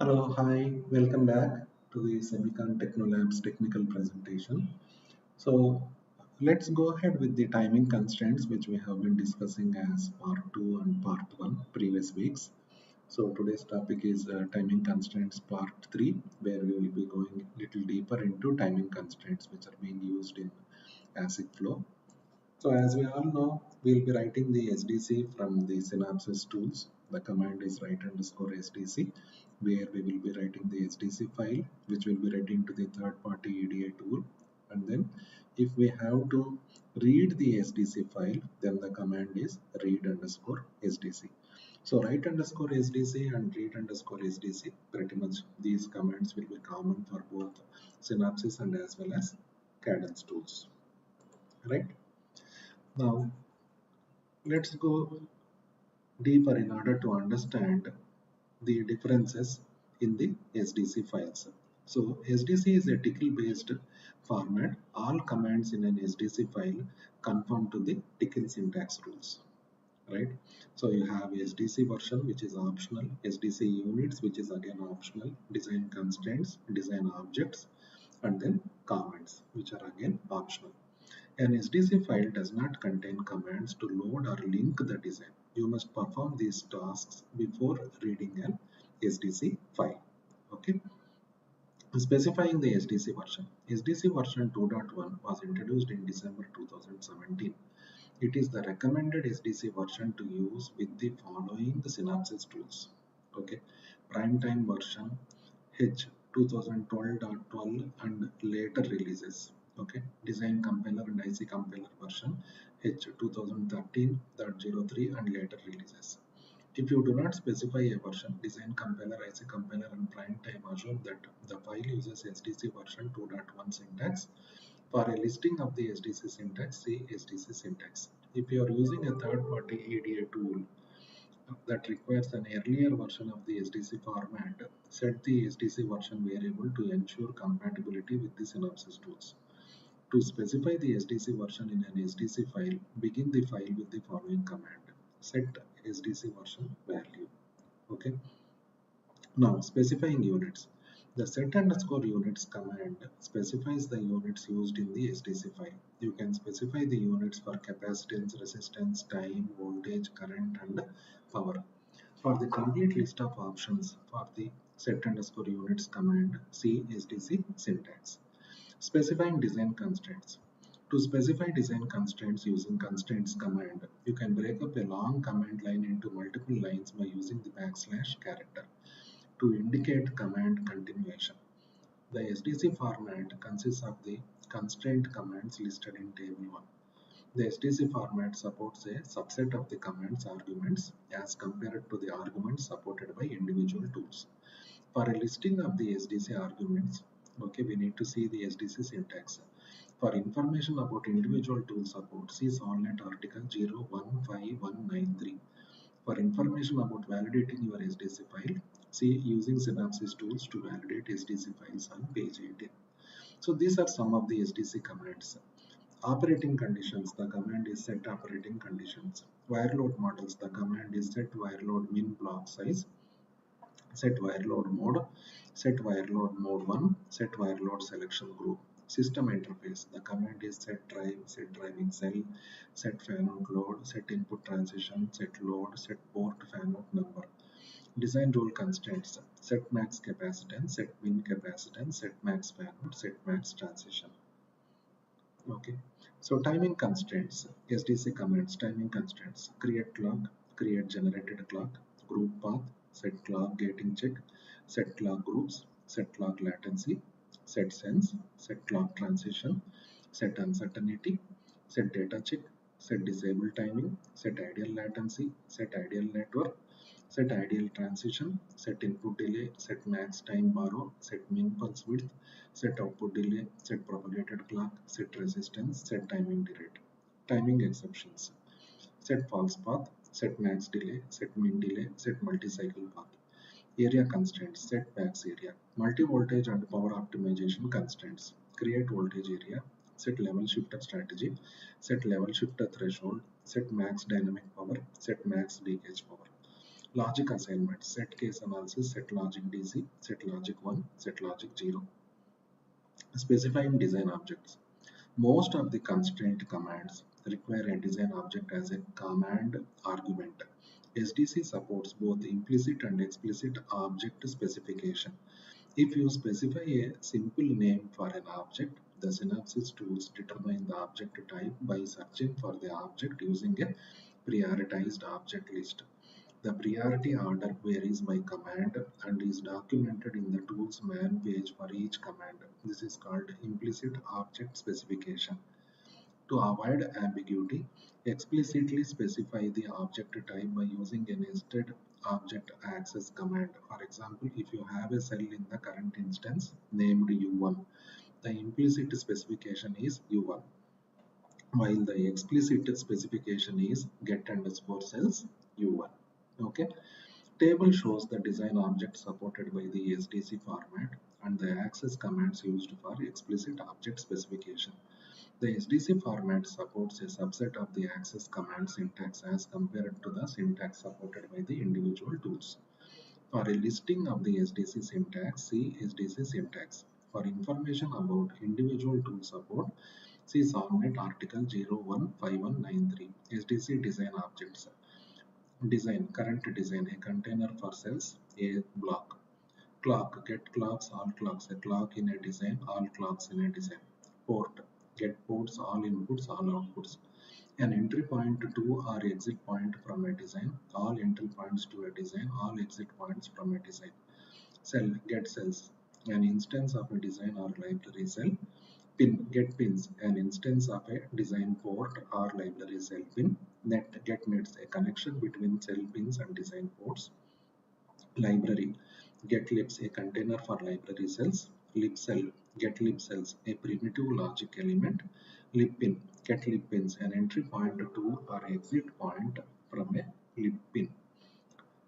Hello, hi, welcome back to the Semicon Technolabs technical presentation. So let's go ahead with the timing constraints which we have been discussing as part 2 and part 1 previous weeks. So today's topic is timing constraints part 3, where we will be going a little deeper into timing constraints which are being used in ASIC flow. So as we all know, we'll be writing the SDC from the Synopsys tools. The command is write underscore SDC, where we will be writing the SDC file, which will be read into the third-party EDA tool. And then if we have to read the SDC file, then the command is read underscore SDC. So write underscore SDC and read underscore SDC, pretty much these commands will be common for both Synopsys and as well as Cadence tools, right? Now, let's go deeper in order to understand the differences in the SDC files. So SDC is a tickle based format. All commands in an SDC file conform to the tickle syntax rules, right? So you have SDC version, which is optional, SDC units, which is again optional, design constraints, design objects, and then comments, which are again optional. An SDC file does not contain commands to load or link the design. You must perform these tasks before reading an SDC file. Okay. Specifying the SDC version. SDC version 2.1 was introduced in December 2017. It is the recommended SDC version to use with the following the Synopsys tools. Okay. Prime time version H 2012.12 and later releases. Okay. Design compiler and IC compiler version H 2013.03 and later releases. If you do not specify a version, design compiler, IC compiler, and prime time assume that the file uses SDC version 2.1 syntax. For a listing of the SDC syntax, see SDC syntax. If you are using a third-party EDA tool that requires an earlier version of the SDC format, set the SDC version variable to ensure compatibility with the Synopsys tools. To specify the SDC version in an SDC file, begin the file with the following command: set SDC version value. Okay. Now, specifying units. The set underscore units command specifies the units used in the SDC file. You can specify the units for capacitance, resistance, time, voltage, current, and power. For the complete list of options for the set underscore units command, see SDC syntax. Specifying design constraints. To specify design constraints using constraints command, you can break up a long command line into multiple lines by using the backslash character to indicate command continuation. The SDC format consists of the constraint commands listed in table 1. The SDC format supports a subset of the command's arguments as compared to the arguments supported by individual tools. For a listing of the SDC arguments, okay, we need to see the SDC syntax. For information about individual tool support, see Solnet article 015193. For information about validating your SDC file, see using Synopsys tools to validate SDC files on page 18. So these are some of the SDC commands. Operating conditions, the command is set operating conditions. Wire load models, the command is set wire load min block size, set wire load mode, set wire load mode 1, set wire load selection group. System interface, the command is set drive, set driving cell, set fan out load, set input transition, set load, set port fan out number. Design rule constraints, set max capacitance, set min capacitance, set max fan out, set max transition. Okay, so timing constraints, SDC commands, timing constraints, create clock, create generated clock, group path, set clock gating check, set clock groups, set clock latency, set sense, set clock transition, set uncertainty, set data check, set disable timing, set ideal latency, set ideal network, set ideal transition, set input delay, set max time borrow, set min pulse width, set output delay, set propagated clock, set resistance, set timing rate. Timing exceptions, set false path, set max delay, set min delay, set multi-cycle path. Area constraints, set max area. Multi-voltage and power optimization constraints, create voltage area, set level shifter strategy, set level shifter threshold, set max dynamic power, set max leakage power. Logic assignment, set case analysis, set logic DC, set logic 1, set logic 0. Specifying design objects. Most of the constraint commands require a design object as a command argument. SDC supports both implicit and explicit object specification. If you specify a simple name for an object, the synopsis tools determine the object type by searching for the object using a prioritized object list. The priority order varies by command and is documented in the tool's man page for each command. This is called implicit object specification. To avoid ambiguity, explicitly specify the object type by using a nested object access command. For example, if you have a cell in the current instance named U1, the implicit specification is U1, while the explicit specification is get underscore cells U1. Okay. Table shows the design object supported by the SDC format and the access commands used for explicit object specification. The SDC format supports a subset of the access command syntax as compared to the syntax supported by the individual tools. For a listing of the SDC syntax, see SDC syntax. For information about individual tool support, see SONNET article 015193 SDC design objects. Design, current design, a container for cells, a block. Clock, get clocks, all clocks, a clock in a design, all clocks in a design. Port, get ports, all inputs, all outputs. An entry point to or exit point from a design, all entry points to a design, all exit points from a design. Cell, get cells, an instance of a design or library cell. Pin, get pins, an instance of a design port or library cell pin. Net, get nets, a connection between cell pins and design ports. Library, get libs, a container for library cells. Lib cell, get lib cells, a primitive logic element. Lib pin, get lib pins, an entry point to or exit point from a lib pin.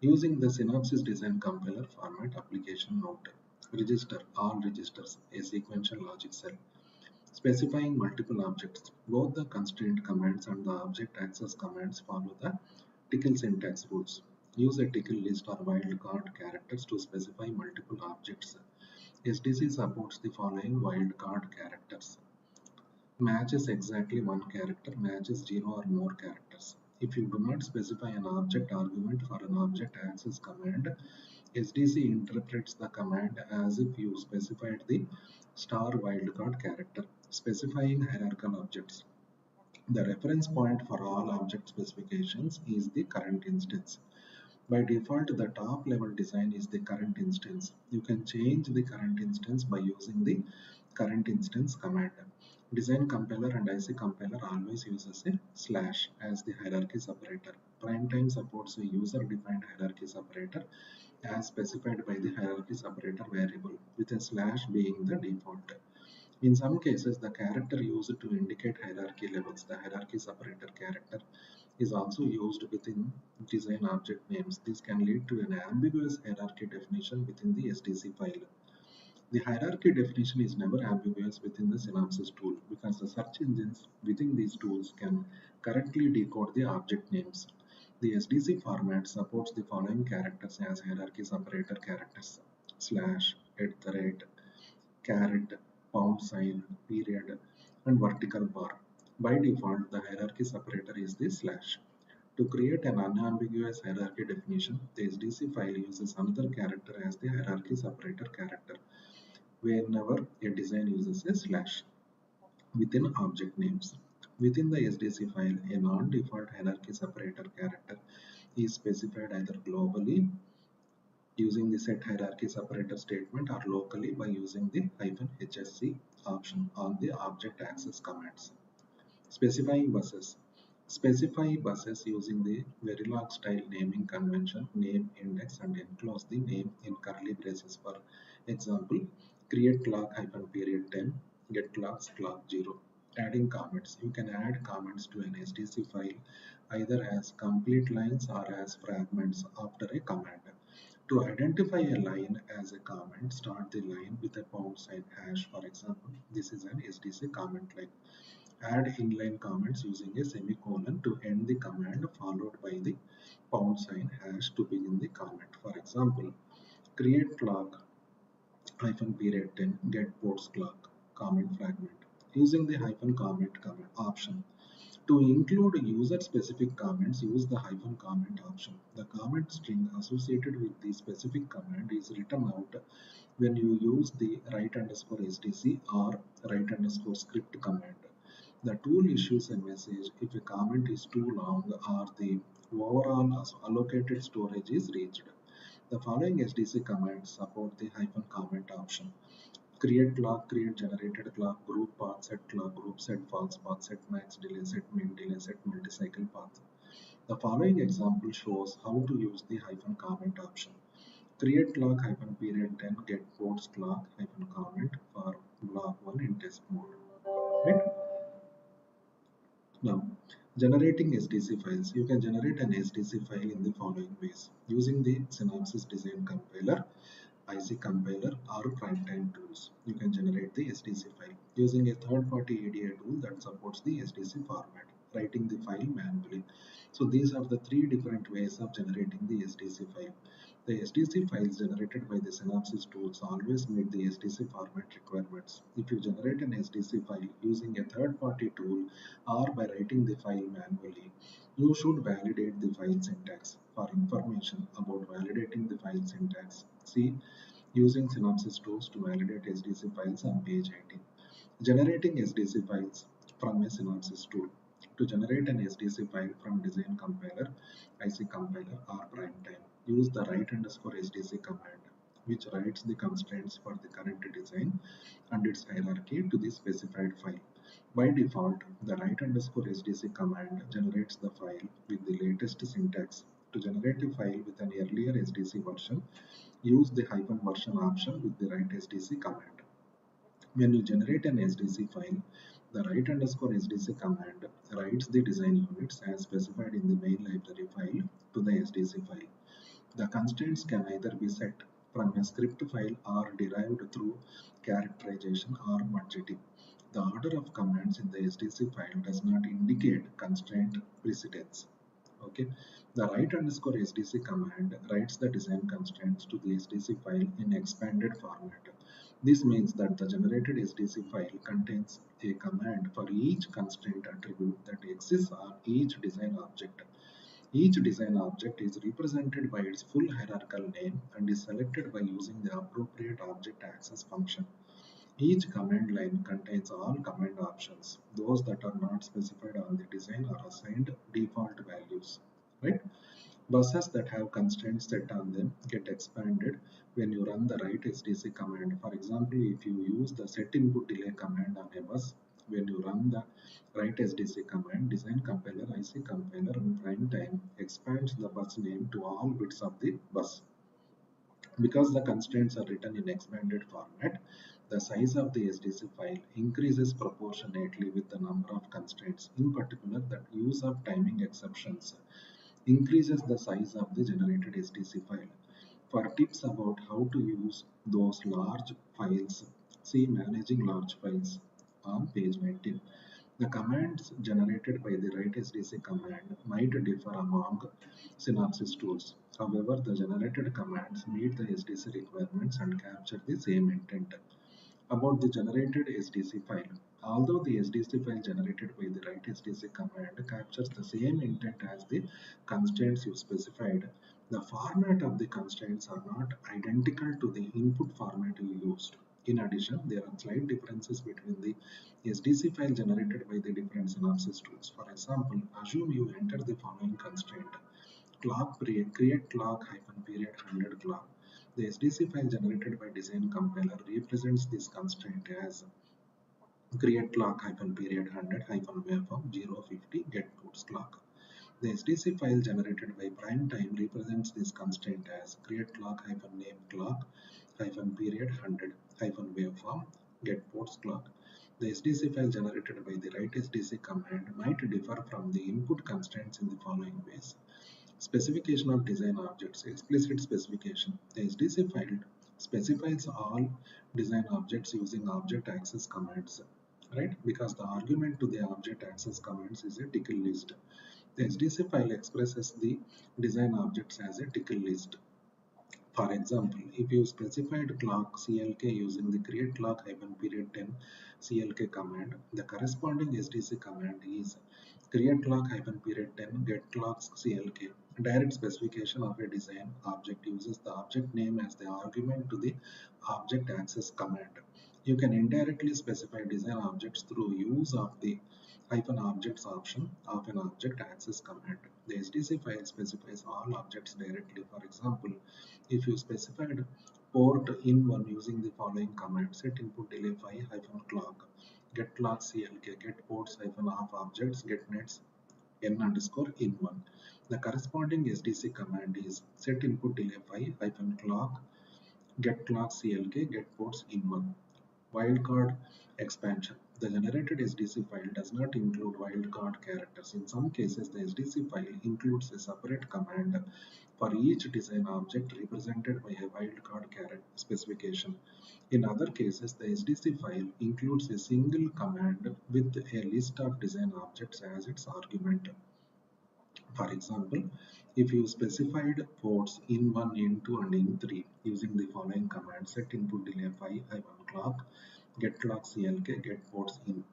Using the Synopsys design compiler format application note. Register, all registers, a sequential logic cell. Specifying multiple objects. Both the constraint commands and the object access commands follow the tickle syntax rules. Use a tickle list or wildcard characters to specify multiple objects. SDC supports the following wildcard characters. Matches exactly one character, matches 0 or more characters. If you do not specify an object argument for an object access command, SDC interprets the command as if you specified the star wildcard character. Specifying hierarchical objects. The reference point for all object specifications is the current instance. By default, the top level design is the current instance. You can change the current instance by using the current instance command. Design compiler and IC compiler always uses a slash as the hierarchy separator. Primetime supports a user-defined hierarchy separator as specified by the hierarchy separator variable, with a slash being the default. In some cases, the character used to indicate hierarchy levels, the hierarchy separator character, is also used within design object names. This can lead to an ambiguous hierarchy definition within the SDC file. The hierarchy definition is never ambiguous within the Synopsys tool because the search engines within these tools can correctly decode the object names. The SDC format supports the following characters as hierarchy separator characters: slash, at the rate, caret, pound sign, period, and vertical bar. By default, the hierarchy separator is the slash. To create an unambiguous hierarchy definition, the SDC file uses another character as the hierarchy separator character whenever a design uses a slash within object names. Within the SDC file, a non-default hierarchy separator character is specified either globally using the set hierarchy separator statement or locally by using the "-hsc option on the object access commands. Specifying buses. Specify buses using the Verilog style naming convention, name index, and enclose the name in curly braces. For example, create clock-period 10, get clocks clock 0. Adding comments. You can add comments to an SDC file either as complete lines or as fragments after a command. To identify a line as a comment, start the line with a pound sign hash. For example, this is an SDC comment line. Add inline comments using a semicolon to end the command followed by the pound sign hash to begin the comment. For example, create clock hyphen period 10 get ports clock comment fragment. Using the hyphen comment option. To include user-specific comments, use the hyphen comment option. The comment string associated with the specific command is written out when you use the write underscore SDC or write underscore script command. The tool issues a message if a comment is too long or the overall allocated storage is reached. The following SDC commands support the hyphen comment option. Create clock, create generated clock, group path, set clock, group set false path, set max delay, set min delay, set multi-cycle path. The following example shows how to use the hyphen comment option. Create clock hyphen period 10 get ports clock hyphen comment for block 1 in test mode. Right? Now, generating SDC files. You can generate an SDC file in the following ways. Using the Synopsys Design Compiler, IC compiler or prime-time tools. You can generate the SDC file using a third-party ADI tool that supports the SDC format, writing the file manually. So these are the three different ways of generating the SDC file. The SDC files generated by the Synopsys tools always meet the SDC format requirements. If you generate an SDC file using a third-party tool or by writing the file manually, you should validate the file syntax. For information about validating the file syntax, see using Synopsys tools to validate SDC files on page 18. Generating SDC files from a Synopsys tool. To generate an SDC file from Design Compiler, IC Compiler or Primetime, use the write underscore SDC command, which writes the constraints for the current design and its hierarchy to the specified file. By default, the write underscore SDC command generates the file with the latest syntax. To generate a file with an earlier SDC version, use the hyphen version option with the write SDC command. When you generate an SDC file, the write underscore SDC command writes the design units as specified in the main library file to the SDC file. The constraints can either be set from a script file or derived through characterization or budgeting. The order of commands in the SDC file does not indicate constraint precedence. Okay, the write underscore SDC command writes the design constraints to the SDC file in expanded format. This means that the generated SDC file contains a command for each constraint attribute that exists on each design object. Each design object is represented by its full hierarchical name and is selected by using the appropriate object access function. Each command line contains all command options. Those that are not specified on the design are assigned default values. Right? Buses that have constraints set on them get expanded when you run the write SDC command. For example, if you use the set input delay command on a bus, when you run the write SDC command, design compiler, IC compiler, and prime time expands the bus name to all bits of the bus. Because the constraints are written in expanded format, the size of the SDC file increases proportionately with the number of constraints. In particular, the use of timing exceptions increases the size of the generated SDC file. For tips about how to use those large files, see Managing Large Files on page 19. The commands generated by the write SDC command might differ among Synopsys tools. However, the generated commands meet the SDC requirements and capture the same intent. About the generated SDC file. Although the SDC file generated by the write SDC command captures the same intent as the constraints you specified, the format of the constraints are not identical to the input format you used. In addition, there are slight differences between the SDC file generated by the different Synopsys tools. For example, assume you enter the following constraint: clock period, create clock hyphen period 100 clock. The SDC file generated by design compiler represents this constraint as create clock hyphen period 100 hyphen waveform 050 get puts clock. The SDC file generated by prime time represents this constraint as create clock hyphen name clock hyphen period 100 hyphen waveform get ports clock. The SDC file generated by the write SDC command might differ from the input constraints in the following ways. Specification of design objects. Explicit specification. The SDC file specifies all design objects using object access commands. right? Because the argument to the object access commands is a tickle list. The SDC file expresses the design objects as a tickle list. For example, if you specified clock CLK using the create clock -period 10 CLK command, the corresponding SDC command is create clock -period 10 get clocks CLK. Direct specification of a design object uses the object name as the argument to the object access command. You can indirectly specify design objects through use of the -objects option of an object access command. The SDC file specifies all objects directly. For example, if you specified port in one using the following command, set input delay 5 clock, get clock CLK, get ports off objects, get nets n underscore in one. The corresponding SDC command is set input delay 5 clock, get clock CLK, get ports in one. Wildcard expansion. The generated SDC file does not include wildcard characters. In some cases, the SDC file includes a separate command for each design object represented by a wildcard character specification. In other cases, the SDC file includes a single command with a list of design objects as its argument. For example, if you specified ports in1, in2, and in3 using the following command, set input delay 5 clock, get clock CLK, get ports in.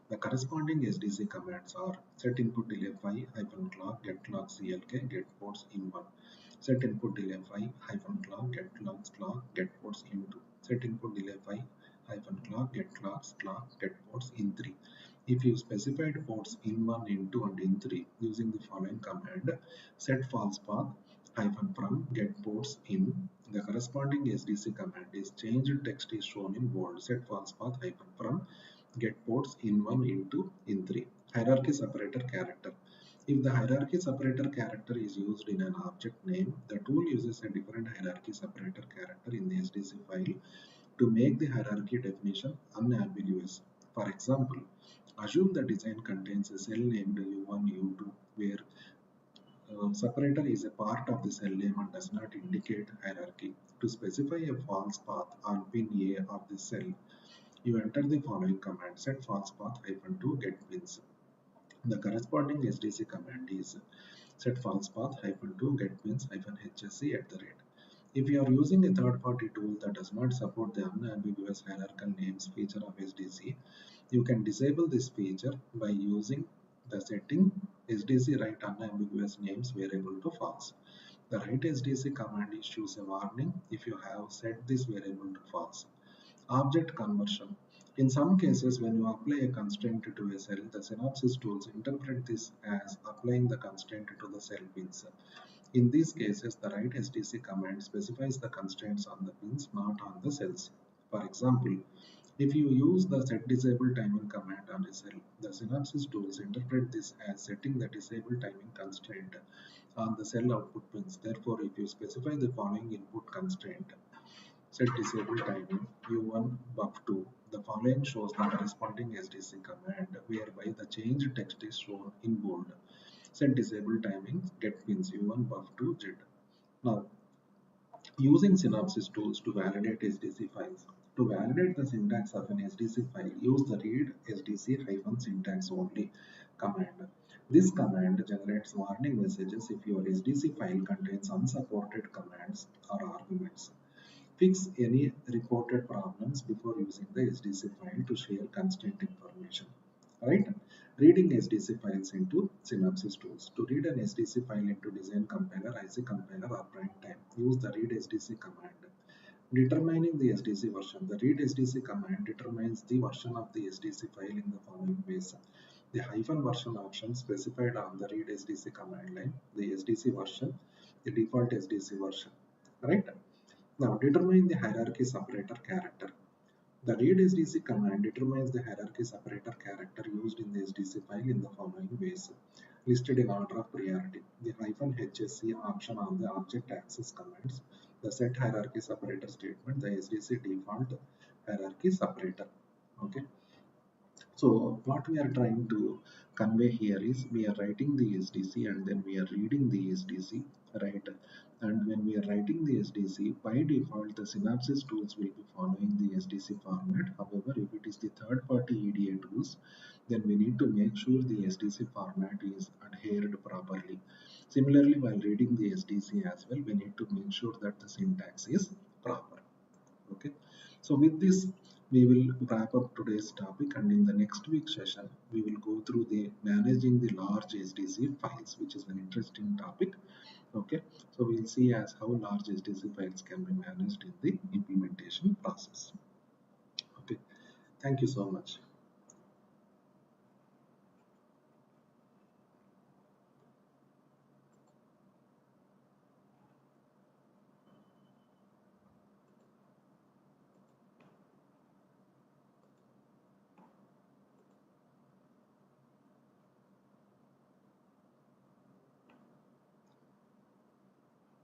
The corresponding SDC commands are set input delay 5 clock, get clock CLK, get ports in1. Set input delay 5 clock, get clock, get ports in2. Set input delay 5 clock, get clock, get ports in3. If you specified ports in1, in2, and in3 using the following command, set false path -from get ports in, the corresponding SDC command is changed text is shown in bold. Set false path -from get ports in1, in2, in3. Hierarchy separator character. If the hierarchy separator character is used in an object name, the tool uses a different hierarchy separator character in the SDC file to make the hierarchy definition unambiguous. For example, assume the design contains a cell named U1, U2, where separator is a part of the cell name and does not indicate hierarchy. To specify a false path on pin A of the cell, you enter the following command, set false path -to get pins. The corresponding SDC command is set false path -to get pins -hsc at the rate. If you are using a third-party tool that does not support the unambiguous hierarchical names feature of SDC, you can disable this feature by using the setting SDC write unambiguous names variable to false. The write SDC command issues a warning if you have set this variable to false. Object conversion. In some cases, when you apply a constraint to a cell, the synopsis tools interpret this as applying the constraint to the cell pins. In these cases, the write SDC command specifies the constraints on the pins, not on the cells. For example, if you use the set disable timing command on a cell, the synopsis tools interpret this as setting the disable timing constraint on the cell output pins. Therefore, if you specify the following input constraint, set disable timing U1 buff2, the following shows the corresponding SDC command whereby the change text is shown in bold. Set disable timing get pins U1 buff2 Z. Now, using synopsis tools to validate SDC files. To validate the syntax of an SDC file, use the read SDC-syntax only command. This command generates warning messages if your SDC file contains unsupported commands or arguments. Fix any reported problems before using the SDC file to share constraint information. Right? Reading SDC files into synopsis tools. To read an SDC file into design compiler, IC compiler, or prime time, use the read SDC command. Determining the SDC version. The read SDC command determines the version of the SDC file in the following ways. The -version option specified on the read SDC command line, the SDC version, the default SDC version. Right? Now determine the hierarchy separator character. The read SDC command determines the hierarchy separator character used in the SDC file in the following ways, listed in order of priority. The -hsc option on the object access commands, the set hierarchy separator statement, the SDC default hierarchy separator. Okay. So what we are trying to convey here is we are writing the SDC and then we are reading the SDC, right? And when we are writing the SDC, by default, the Synapsys tools will be following the SDC format. However, if it is the third-party EDA tools, then we need to make sure the SDC format is adhered properly. Similarly, while reading the SDC as well, we need to make sure that the syntax is proper. Okay, so with this we will wrap up today's topic, and in the next week session we will go through the managing the large SDC files, which is an interesting topic. Okay, so we'll see as how large SDC files can be managed in the implementation process. Okay, thank you so much.